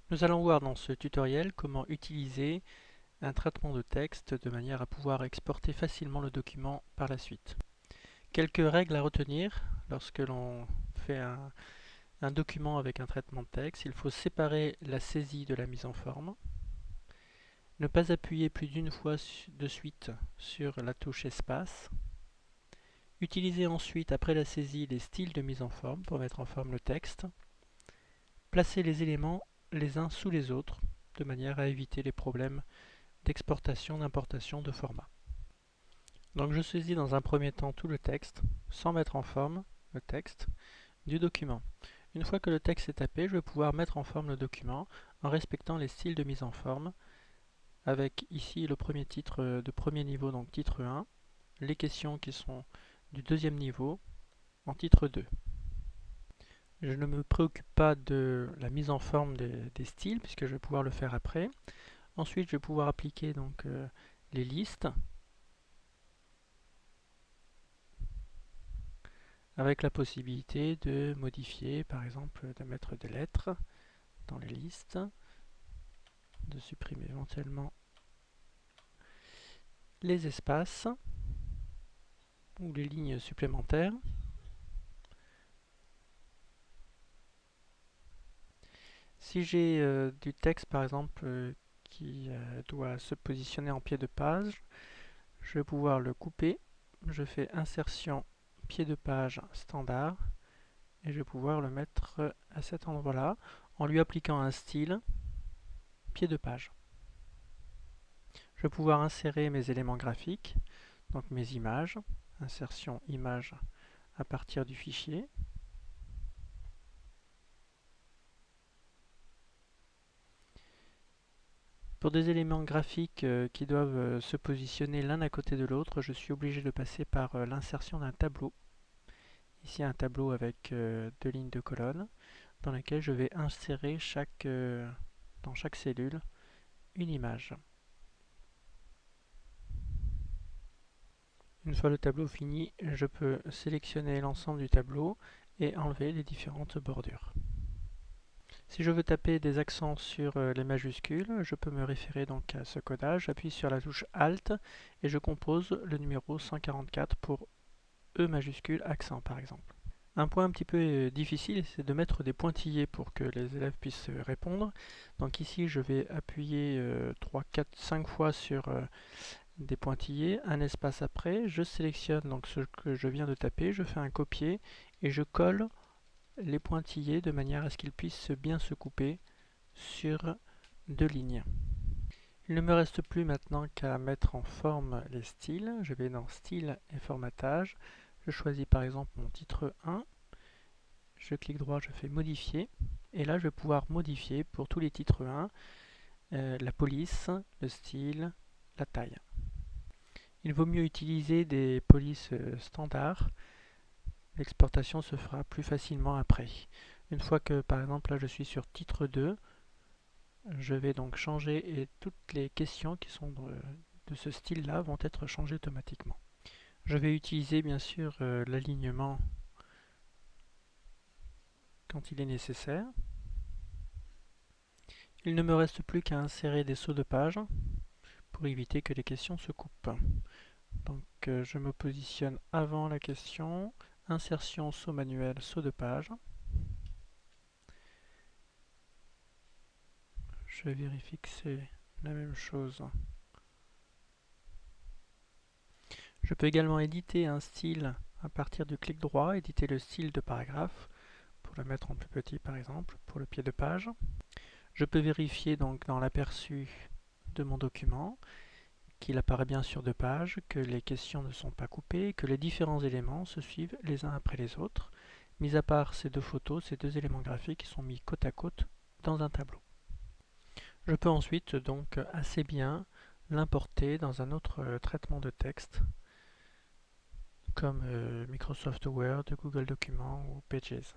Nous allons voir dans ce tutoriel comment utiliser un traitement de texte de manière à pouvoir exporter facilement le document par la suite. Quelques règles à retenir lorsque l'on fait un document avec un traitement de texte. Il faut séparer la saisie de la mise en forme. Ne pas appuyer plus d'une fois de suite sur la touche espace. Utiliser ensuite, après la saisie, les styles de mise en forme pour mettre en forme le texte. Placer les éléments les uns sous les autres de manière à éviter les problèmes d'exportation, d'importation de format. Donc je saisis dans un premier temps tout le texte, sans mettre en forme le texte du document. Une fois que le texte est tapé, je vais pouvoir mettre en forme le document en respectant les styles de mise en forme, avec ici le premier titre de premier niveau, donc titre 1, les questions qui sont du deuxième niveau en titre 2. Je ne me préoccupe pas de la mise en forme des styles, puisque je vais pouvoir le faire après. Ensuite, je vais pouvoir appliquer donc les listes, avec la possibilité de modifier, par exemple, de mettre des lettres dans les listes, de supprimer éventuellement les espaces ou les lignes supplémentaires. Si j'ai du texte, par exemple, qui doit se positionner en pied de page, je vais pouvoir le couper. Je fais insertion pied de page standard et je vais pouvoir le mettre à cet endroit-là en lui appliquant un style pied de page. Je vais pouvoir insérer mes éléments graphiques, donc mes images, insertion image à partir du fichier. Pour des éléments graphiques qui doivent se positionner l'un à côté de l'autre, je suis obligé de passer par l'insertion d'un tableau. Ici un tableau avec deux lignes de colonnes dans lesquelles je vais insérer dans chaque cellule une image. Une fois le tableau fini, je peux sélectionner l'ensemble du tableau et enlever les différentes bordures. Si je veux taper des accents sur les majuscules, je peux me référer donc à ce codage. J'appuie sur la touche Alt et je compose le numéro 144 pour E majuscule accent par exemple. Un point un petit peu difficile, c'est de mettre des pointillés pour que les élèves puissent répondre. Donc ici, je vais appuyer 3, 4, 5 fois sur des pointillés, un espace après, je sélectionne donc ce que je viens de taper, je fais un copier et je colle les pointillés de manière à ce qu'ils puissent bien se couper sur deux lignes. Il ne me reste plus maintenant qu'à mettre en forme les styles. Je vais dans Style et Formatage. Je choisis par exemple mon titre 1. Je clique droit, je fais Modifier. Et là, je vais pouvoir modifier pour tous les titres 1 la police, le style, la taille. Il vaut mieux utiliser des polices standards. L'exportation se fera plus facilement après. Une fois que, par exemple, là je suis sur titre 2, je vais donc changer et toutes les questions qui sont de ce style-là vont être changées automatiquement. Je vais utiliser bien sûr l'alignement quand il est nécessaire. Il ne me reste plus qu'à insérer des sauts de page pour éviter que les questions se coupent. Donc je me positionne avant la question, insertion saut manuel, saut de page. Je vérifie que c'est la même chose. Je peux également éditer un style à partir du clic droit, éditer le style de paragraphe, pour le mettre en plus petit par exemple, pour le pied de page. Je peux vérifier donc dans l'aperçu de mon document qu'il apparaît bien sur deux pages, que les questions ne sont pas coupées, que les différents éléments se suivent les uns après les autres, mis à part ces deux photos, ces deux éléments graphiques qui sont mis côte à côte dans un tableau. Je peux ensuite donc assez bien l'importer dans un autre traitement de texte comme Microsoft Word, Google Documents ou Pages.